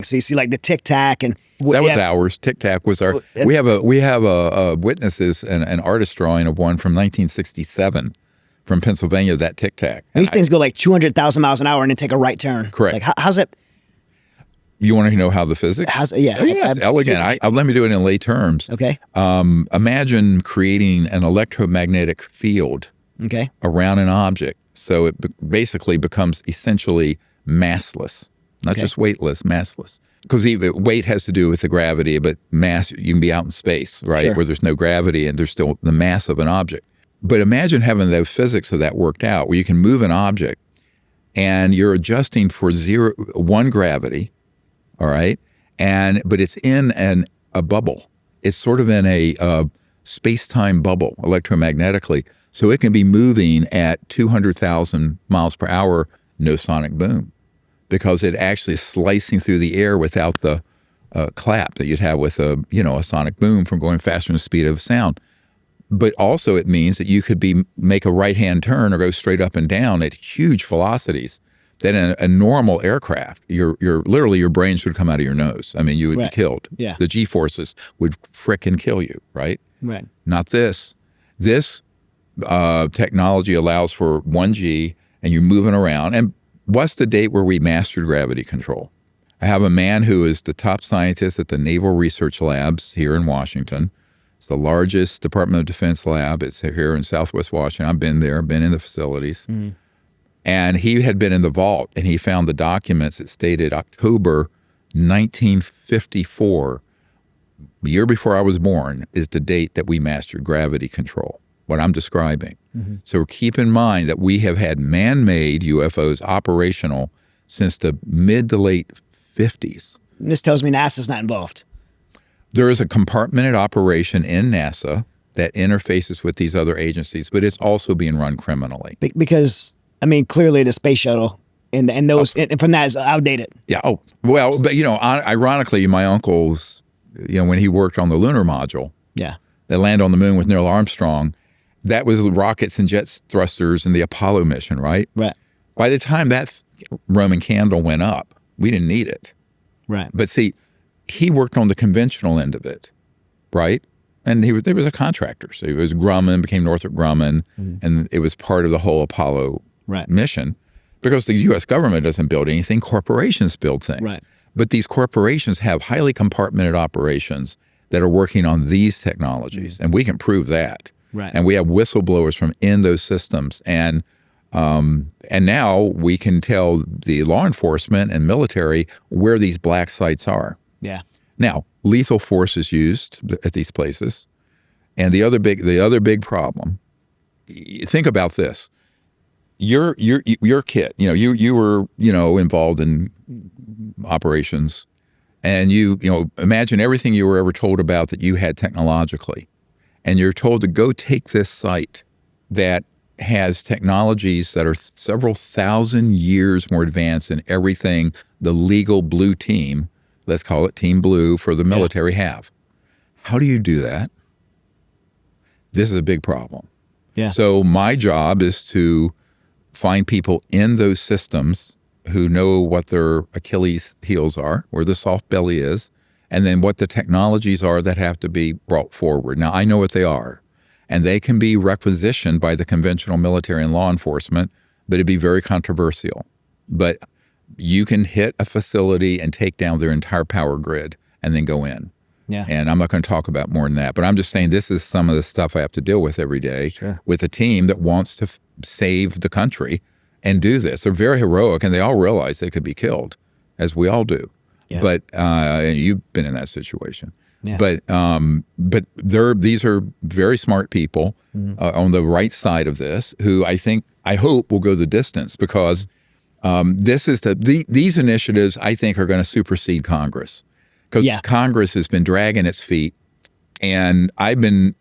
So you see like the Tic Tac and that was ours. Tic Tac was our. We have a witnesses an artist drawing of one from 1967 from Pennsylvania. That Tic Tac. These things go like 200,000 miles an hour and then take a right turn. Correct. Like how's it? You want to know how the physics? Elegant. Let me do it in lay terms. Okay. Imagine creating an electromagnetic field. Okay. Around an object, so it basically becomes essentially massless. Not just weightless, massless. Because weight has to do with the gravity, but mass, you can be out in space, right? Sure. Where there's no gravity and there's still the mass of an object. But imagine having the physics of that worked out, where you can move an object and you're adjusting for 1 gravity, all right? But it's in a bubble. It's sort of in a space-time bubble electromagnetically. So it can be moving at 200,000 miles per hour, no sonic boom, because it actually is slicing through the air without the clap that you'd have with a sonic boom from going faster than the speed of sound. But also it means that you could make a right-hand turn or go straight up and down at huge velocities that in a normal aircraft, literally your brains would come out of your nose. I mean, you would be killed. Yeah. The G-forces would frickin' kill you, right? Right. Not this. This technology allows for 1G and you're moving around. And what's the date where we mastered gravity control? I have a man who is the top scientist at the Naval Research Labs here in Washington. It's the largest Department of Defense lab. It's here in Southwest Washington. I've been there, been in the facilities. Mm-hmm. And he had been in the vault and he found the documents that stated October 1954, the year before I was born, is the date that we mastered gravity control. What I'm describing. Mm-hmm. So keep in mind that we have had man-made UFOs operational since the mid to late 50s. This tells me NASA's not involved. There is a compartmented operation in NASA that interfaces with these other agencies, but it's also being run criminally. Because, I mean, clearly the space shuttle and those and from that is outdated. Yeah. Oh, well, but ironically, my uncle's, when he worked on the lunar module, that landed on the moon with Neil Armstrong, that was rockets and jet thrusters in the Apollo mission, right? Right. By the time that Roman candle went up, we didn't need it. Right. But see, he worked on the conventional end of it, right? And he was a contractor. So he was Grumman, became Northrop Grumman, and it was part of the whole Apollo mission. Because the U.S. government doesn't build anything, corporations build things. Right. But these corporations have highly compartmented operations that are working on these technologies, and we can prove that. Right. And we have whistleblowers from in those systems. And now we can tell the law enforcement and military where these black sites are. Yeah. Now, lethal force is used at these places. And the other big problem, think about this. Your kit, you were, involved in operations, and imagine everything you were ever told about that you had technologically. And you're told to go take this site that has technologies that are several thousand years more advanced than everything the legal blue team, let's call it Team Blue for the military, have. How do you do that? This is a big problem. Yeah. So my job is to find people in those systems who know what their Achilles heels are, where the soft belly is, and then what the technologies are that have to be brought forward. Now, I know what they are, and they can be requisitioned by the conventional military and law enforcement, but it'd be very controversial. But you can hit a facility and take down their entire power grid and then go in. Yeah. And I'm not going to talk about more than that, but I'm just saying this is some of the stuff I have to deal with every day with a team that wants to save the country and do this. They're very heroic, and they all realize they could be killed, as we all do. Yeah. But you've been in that situation. Yeah. But these are very smart people on the right side of this who I hope will go the distance, because this is these initiatives I think are going to supersede Congress, because Congress has been dragging its feet, and I've been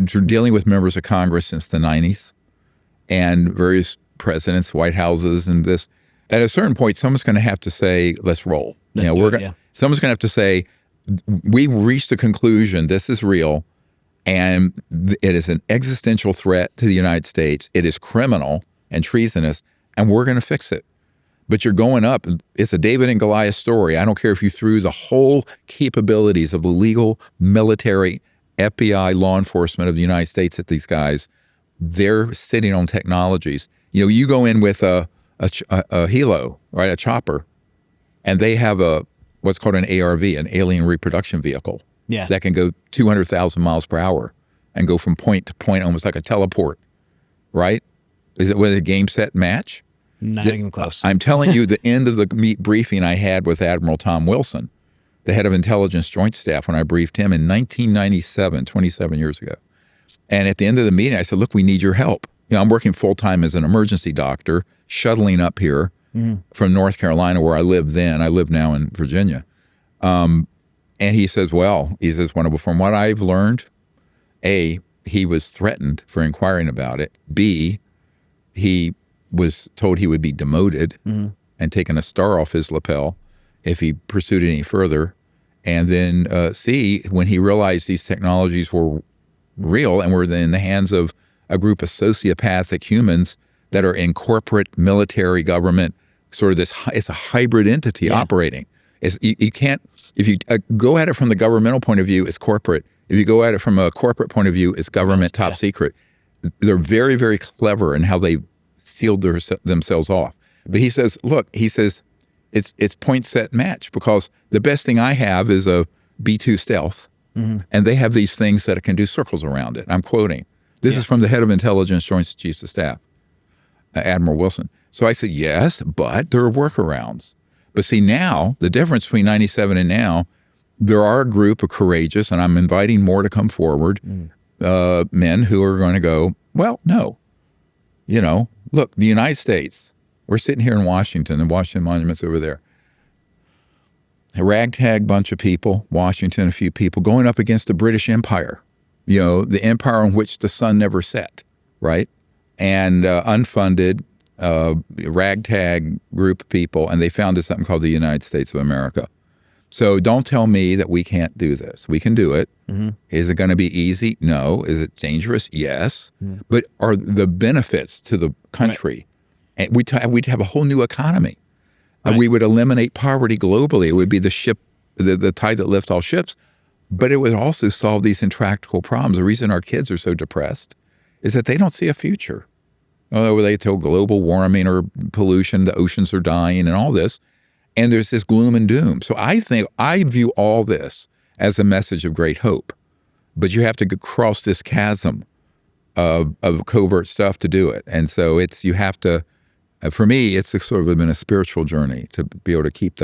dealing with members of Congress since the 90s and various presidents, White Houses, and this. At a certain point, someone's going to have to say, let's roll. Someone's going to have to say, we've reached a conclusion. This is real. And it is an existential threat to the United States. It is criminal and treasonous, and we're going to fix it. But you're going up. It's a David and Goliath story. I don't care if you threw the whole capabilities of the legal, military, FBI, law enforcement of the United States at these guys. They're sitting on technologies. You know, you go in with a helo, right, a chopper, and they have what's called an ARV, an alien reproduction vehicle, that can go 200,000 miles per hour and go from point to point, almost like a teleport, right? Is it with a game, set, match? Not even close. I'm telling you, the end of the briefing I had with Admiral Tom Wilson, the head of intelligence joint staff, when I briefed him in 1997, 27 years ago. And at the end of the meeting, I said, look, we need your help. You know, I'm working full-time as an emergency doctor, shuttling up here from North Carolina, where I lived then. I live now in Virginia. And he says, well, from what I've learned, A, he was threatened for inquiring about it. B, he was told he would be demoted and taken a star off his lapel if he pursued it any further. And then C, when he realized these technologies were real and were in the hands of a group of sociopathic humans that are in corporate, military, government, sort of this, it's a hybrid entity operating. You can't, if you go at it from the governmental point of view, it's corporate. If you go at it from a corporate point of view, it's government, top secret. They're very, very clever in how they sealed themselves off. But he says, look, it's point, set, match, because the best thing I have is a B-2 stealth, and they have these things that can do circles around it. I'm quoting. This is from the head of intelligence, Joint Chiefs of Staff, Admiral Wilson. So I said, yes, but there are workarounds. But see, now, the difference between 97 and now, there are a group of courageous, and I'm inviting more to come forward, men who are going to go, well, no. You know, look, the United States, we're sitting here in Washington, and Washington Monument's over there. A ragtag bunch of people, Washington, a few people, going up against the British Empire, you know, the empire on which the sun never set, right? And unfunded, ragtag group of people, and they founded something called the United States of America. So don't tell me that we can't do this. We can do it. Is it going to be easy? No. Is it dangerous? Yes. But are the benefits to the country? And we'd have a whole new economy. We would eliminate poverty globally. It would be the ship, the tide that lifts all ships. But it would also solve these intractable problems. The reason our kids are so depressed is that they don't see a future. They tell global warming or pollution, the oceans are dying and all this. And there's this gloom and doom. So I view all this as a message of great hope. But you have to cross this chasm of covert stuff to do it. And so you have to, for me, it's sort of been a spiritual journey to be able to keep that.